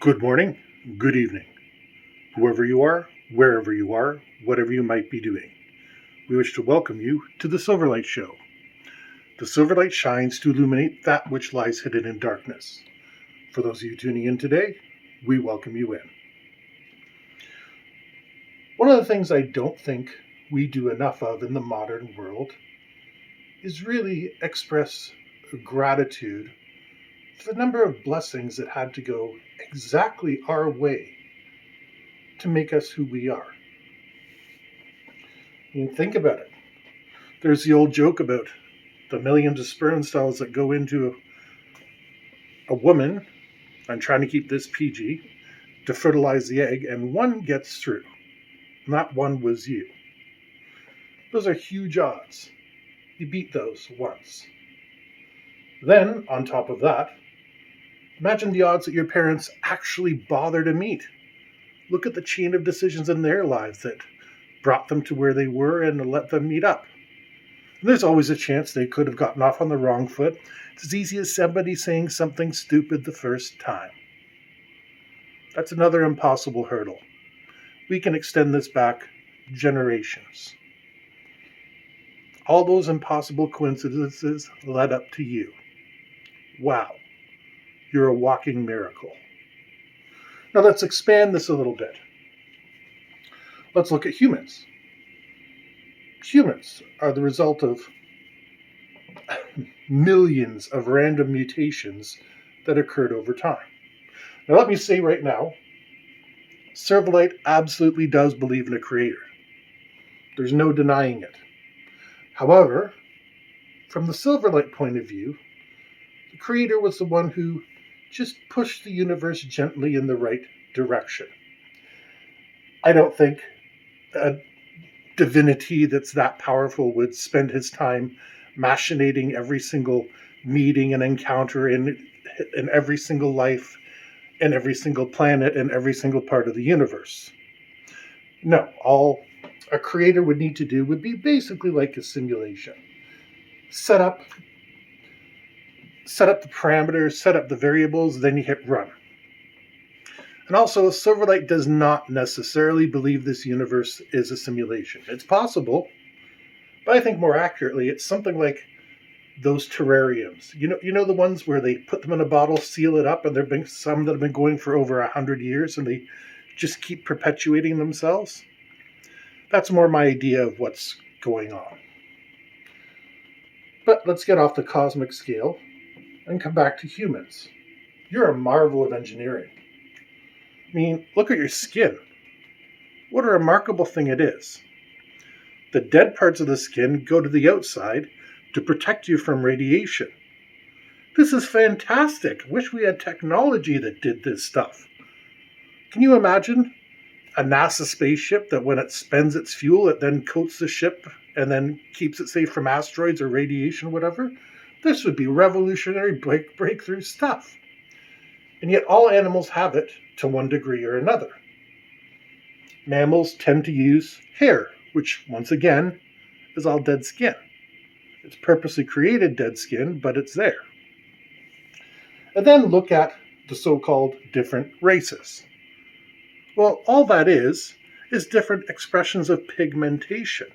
Good morning, good evening, whoever you are, wherever you are, whatever you might be doing. We wish to welcome you to the Silverlight Show. The Silverlight shines to illuminate that which lies hidden in darkness. For those of you tuning in today, we welcome you in. One of the things I don't think we do enough of in the modern world is really express gratitude for the number of blessings that had to go exactly our way to make us who we are. I mean, think about it. There's the old joke about the millions of sperm cells that go into a woman. I'm trying to keep this PG, to fertilize the egg, and one gets through. And that one was you. Those are huge odds. You beat those once. Then, on top of that, imagine the odds that your parents actually bother to meet. Look at the chain of decisions in their lives that brought them to where they were and let them meet up. And there's always a chance they could have gotten off on the wrong foot. It's as easy as somebody saying something stupid the first time. That's another impossible hurdle. We can extend this back generations. All those impossible coincidences led up to you. Wow, you're a walking miracle. Now let's expand this a little bit. Let's look at humans. Humans are the result of millions of random mutations that occurred over time. Now let me say right now, Silverlight absolutely does believe in a creator. There's no denying it. However, from the Silverlight point of view, the creator was the one who just pushed the universe gently in the right direction. I don't think a divinity that's that powerful would spend his time machinating every single meeting and encounter in every single life and every single planet and every single part of the universe. No, all a creator would need to do would be basically like a simulation. Set up the parameters, set up the variables, then you hit run. And also, Silverlight does not necessarily believe this universe is a simulation. It's possible, but I think more accurately, it's something like those terrariums. You know the ones where they put them in a bottle, seal it up, and there've been some that have been going for over 100 years, and they just keep perpetuating themselves. That's more my idea of what's going on. But let's get off the cosmic scale and come back to humans. You're a marvel of engineering. I mean, look at your skin. What a remarkable thing it is. The dead parts of the skin go to the outside to protect you from radiation. This is fantastic. Wish we had technology that did this stuff. Can you imagine a NASA spaceship that when it spends its fuel, it then coats the ship and then keeps it safe from asteroids or radiation, whatever? This would be revolutionary breakthrough stuff. And yet all animals have it to one degree or another. Mammals tend to use hair, which once again is all dead skin. It's purposely created dead skin, but it's there. And then look at the so-called different races. Well, all that is different expressions of pigmentation.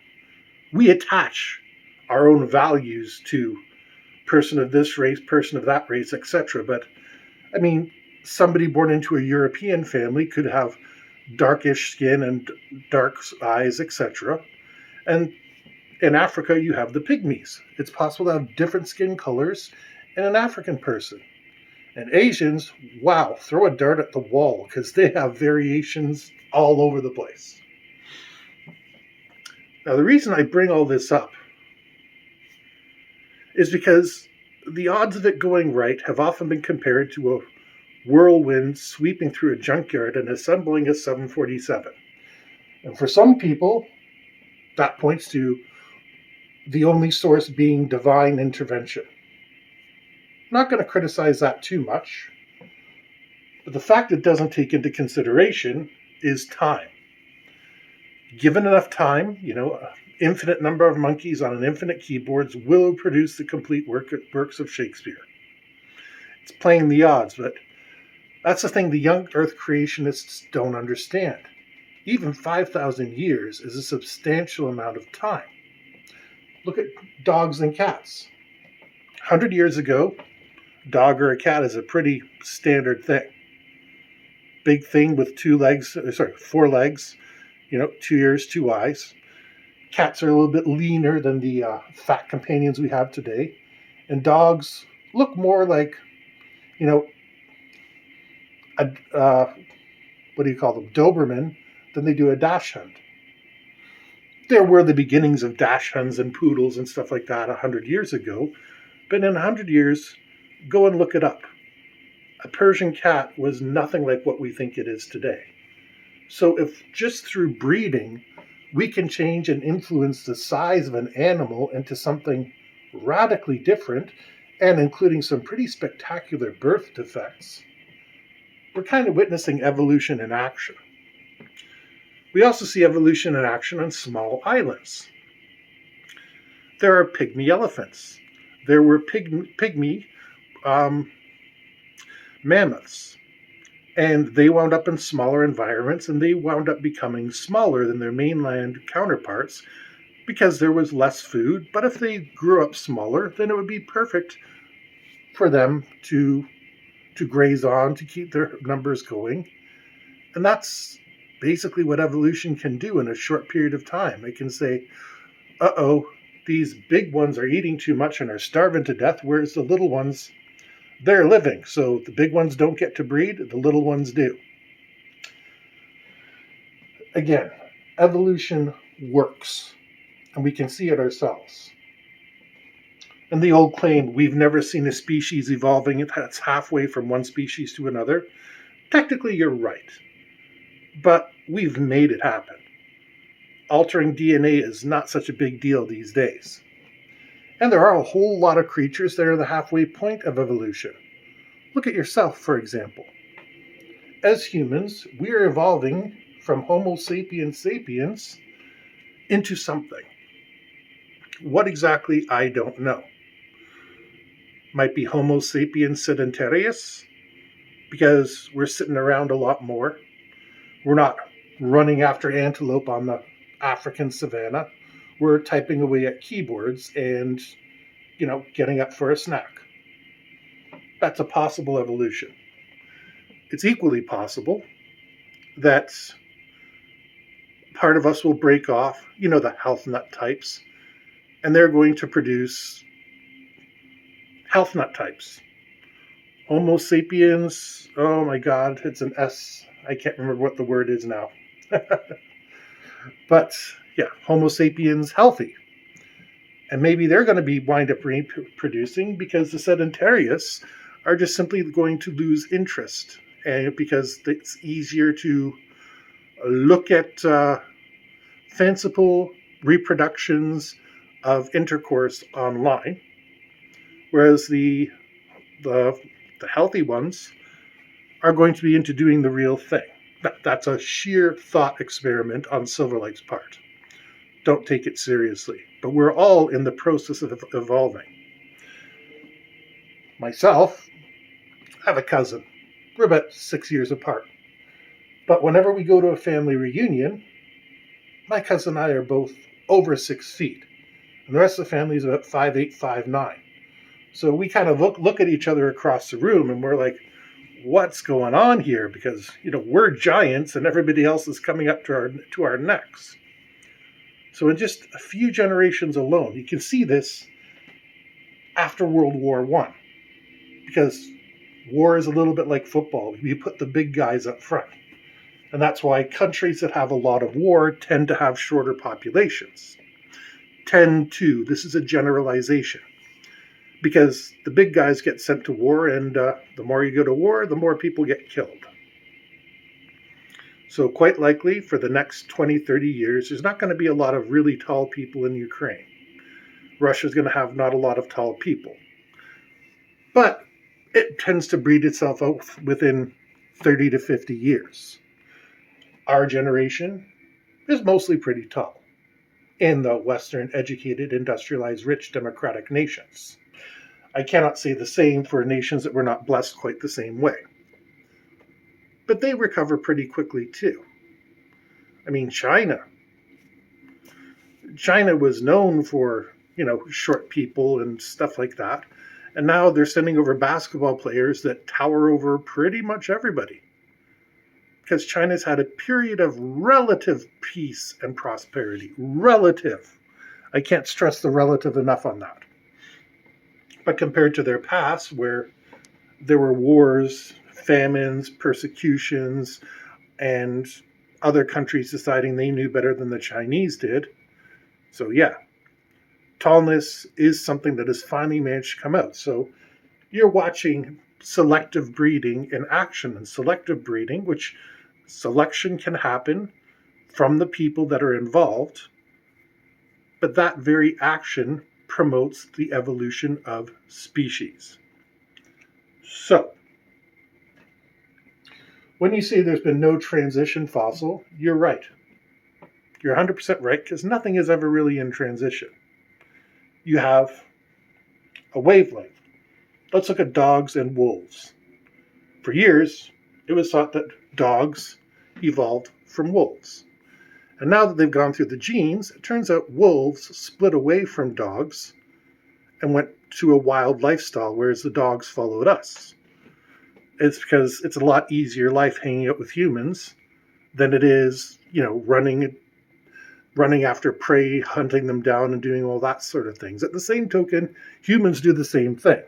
We attach our own values to person of this race, person of that race, etc. But, I mean, somebody born into a European family could have darkish skin and dark eyes, etc. And in Africa, you have the pygmies. It's possible to have different skin colors in an African person. And Asians, wow, throw a dart at the wall because they have variations all over the place. Now, the reason I bring all this up is because the odds of it going right have often been compared to a whirlwind sweeping through a junkyard and assembling a 747. And for some people, that points to the only source being divine intervention. I'm not going to criticize that too much, but the fact it doesn't take into consideration is time. Given enough time, an infinite number of monkeys on an infinite keyboards will produce the complete works of Shakespeare. It's playing the odds, but That's the thing the young Earth creationists don't understand. Even 5,000 years is a substantial amount of time. Look at dogs and cats. 100 years ago, a dog or a cat is a pretty standard thing. Big thing with 4 legs, 2 ears, 2 eyes. Cats are a little bit leaner than the fat companions we have today. And dogs look more like, what do you call them, Doberman, than they do a Dachshund. There were the beginnings of Dachshunds and Poodles and stuff like that 100 years ago. But in 100 years, go and look it up. A Persian cat was nothing like what we think it is today. So if just through breeding, we can change and influence the size of an animal into something radically different, and including some pretty spectacular birth defects, we're kind of witnessing evolution in action. We also see evolution in action on small islands. There are pygmy elephants. There were pygmy mammoths. And they wound up in smaller environments, and they wound up becoming smaller than their mainland counterparts because there was less food. But if they grew up smaller, then it would be perfect for them to graze on, to keep their numbers going. And that's basically what evolution can do in a short period of time. It can say, uh-oh, these big ones are eating too much and are starving to death, whereas the little ones, they're living. So the big ones don't get to breed, the little ones do. Again, evolution works, and we can see it ourselves. And the old claim, we've never seen a species evolving that's halfway from one species to another, technically you're right. But we've made it happen. Altering DNA is not such a big deal these days. And there are a whole lot of creatures that are the halfway point of evolution. Look at yourself, for example. As humans, we are evolving from Homo sapiens sapiens into something. What exactly, I don't know. Might be Homo sapiens sedentarius, because we're sitting around a lot more. We're not running after antelope on the African savanna. We're typing away at keyboards and, getting up for a snack. That's a possible evolution. It's equally possible that part of us will break off, the health nut types, and they're going to produce health nut types. Homo sapiens, oh my God, it's an S. I can't remember what the word is now. But yeah, Homo sapiens healthy. And maybe they're going to be wind up reproducing because the sedentarius are just simply going to lose interest. And because it's easier to look at fanciful reproductions of intercourse online, whereas the healthy ones are going to be into doing the real thing. That's a sheer thought experiment on Silverlight's part. Don't take it seriously. But we're all in the process of evolving. Myself, I have a cousin. We're about 6 years apart. But whenever we go to a family reunion, my cousin and I are both over 6 feet. And the rest of the family is about 5'8", 5'9". So we kind of look at each other across the room and we're like, what's going on here? Because, we're giants and everybody else is coming up to our necks. So in just a few generations alone, you can see this after World War I. Because war is a little bit like football. You put the big guys up front. And that's why countries that have a lot of war tend to have shorter populations. This is a generalization. Because the big guys get sent to war, and the more you go to war, the more people get killed. So quite likely, for the next 20, 30 years, there's not going to be a lot of really tall people in Ukraine. Russia's going to have not a lot of tall people. But it tends to breed itself out within 30 to 50 years. Our generation is mostly pretty tall in the Western, educated, industrialized, rich, democratic nations. I cannot say the same for nations that were not blessed quite the same way. but they recover pretty quickly too. I mean, China was known for, short people and stuff like that. And now they're sending over basketball players that tower over pretty much everybody. Because China's had a period of relative peace and prosperity. Relative. I can't stress the relative enough on that. But compared to their past, where there were wars, famines, persecutions, and other countries deciding they knew better than the Chinese did. So yeah, tallness is something that has finally managed to come out. So you're watching selective breeding in action, and selective breeding, which selection can happen from the people that are involved, but that very action promotes the evolution of species. So, when you say there's been no transition fossil, you're right. You're 100% right, because nothing is ever really in transition. You have a wavelength. Let's look at dogs and wolves. For years, it was thought that dogs evolved from wolves. And now that they've gone through the genes, it turns out wolves split away from dogs and went to a wild lifestyle, whereas the dogs followed us. It's because it's a lot easier life hanging out with humans than it is, running after prey, hunting them down, and doing all that sort of things. At the same token, humans do the same thing.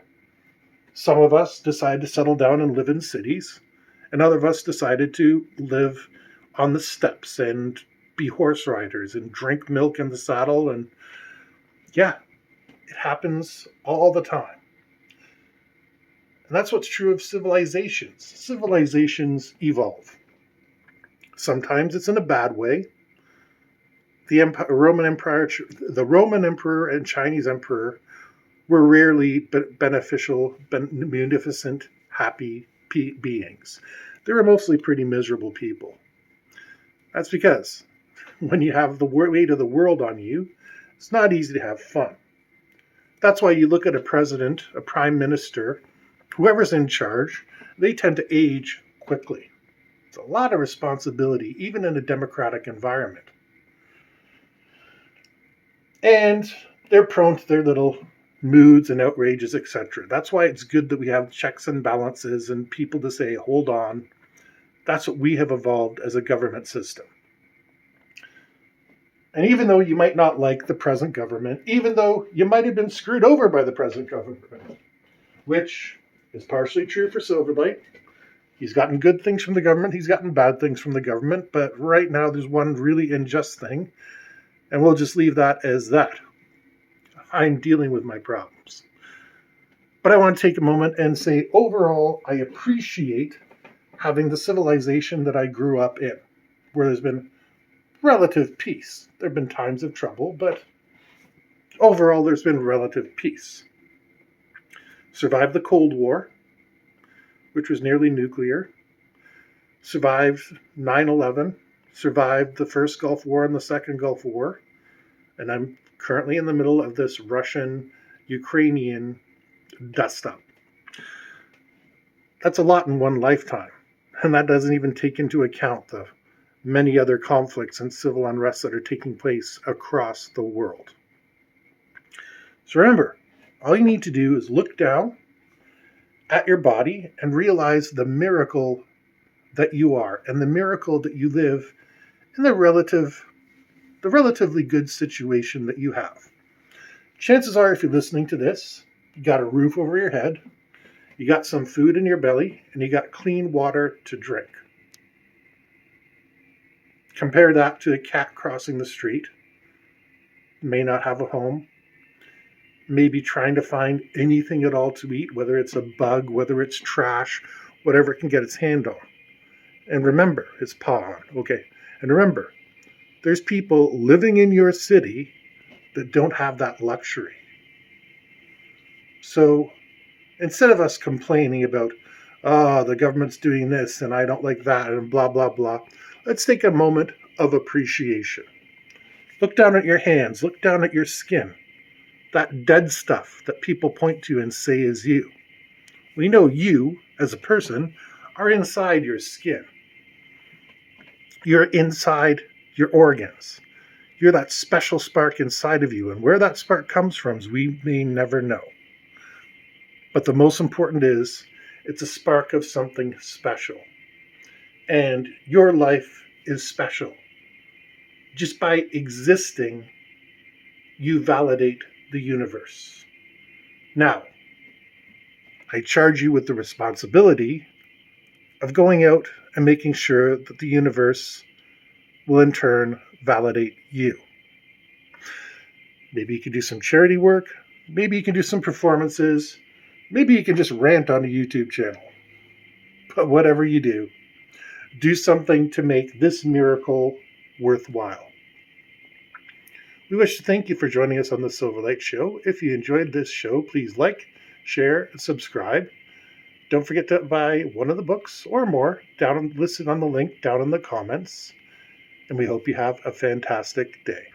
Some of us decide to settle down and live in cities, and other of us decided to live on the steppes and be horse riders and drink milk in the saddle. And yeah, it happens all the time. And that's what's true of civilizations. Civilizations evolve. Sometimes it's in a bad way. The Roman Emperor and Chinese Emperor were rarely beneficial, munificent, happy beings. They were mostly pretty miserable people. That's because when you have the weight of the world on you, it's not easy to have fun. That's why you look at a president, a prime minister, whoever's in charge, they tend to age quickly. It's a lot of responsibility, even in a democratic environment. And they're prone to their little moods and outrages, etc. That's why it's good that we have checks and balances and people to say, hold on. That's what we have evolved as a government system. And even though you might not like the present government, even though you might have been screwed over by the present government, which is partially true for Silverlight. He's gotten good things from the government, he's gotten bad things from the government, but right now there's one really unjust thing, and we'll just leave that as that. I'm dealing with my problems. But I want to take a moment and say, overall, I appreciate having the civilization that I grew up in, where there's been relative peace. There have been times of trouble, but overall there's been relative peace. Survived the Cold War, which was nearly nuclear. Survived 9/11. Survived the first Gulf War and the second Gulf War. And I'm currently in the middle of this Russian-Ukrainian dust-up. That's a lot in one lifetime. And that doesn't even take into account the many other conflicts and civil unrest that are taking place across the world. So remember, all you need to do is look down at your body and realize the miracle that you are and the miracle that you live in the relatively good situation that you have. Chances are, if you're listening to this, you got a roof over your head, you got some food in your belly, and you got clean water to drink. Compare that to a cat crossing the street, may not have a home, maybe trying to find anything at all to eat, whether it's a bug, whether it's trash, whatever it can get its hand on. And remember, its paw on, okay? And remember, there's people living in your city that don't have that luxury. So instead of us complaining about, the government's doing this and I don't like that and blah, blah, blah, let's take a moment of appreciation. Look down at your hands. Look down at your skin. That dead stuff that people point to and say is you. We know you, as a person, are inside your skin. You're inside your organs. You're that special spark inside of you. And where that spark comes from, we may never know. But the most important is it's a spark of something special. And your life is special. Just by existing, you validate the universe. Now, I charge you with the responsibility of going out and making sure that the universe will in turn validate you. Maybe you can do some charity work. Maybe you can do some performances. Maybe you can just rant on a YouTube channel. But whatever you do something to make this miracle worthwhile. We wish to thank you for joining us on the Silverlight Show. If you enjoyed this show, please like, share, and subscribe. Don't forget to buy one of the books or more listed on the link down in the comments. And we hope you have a fantastic day.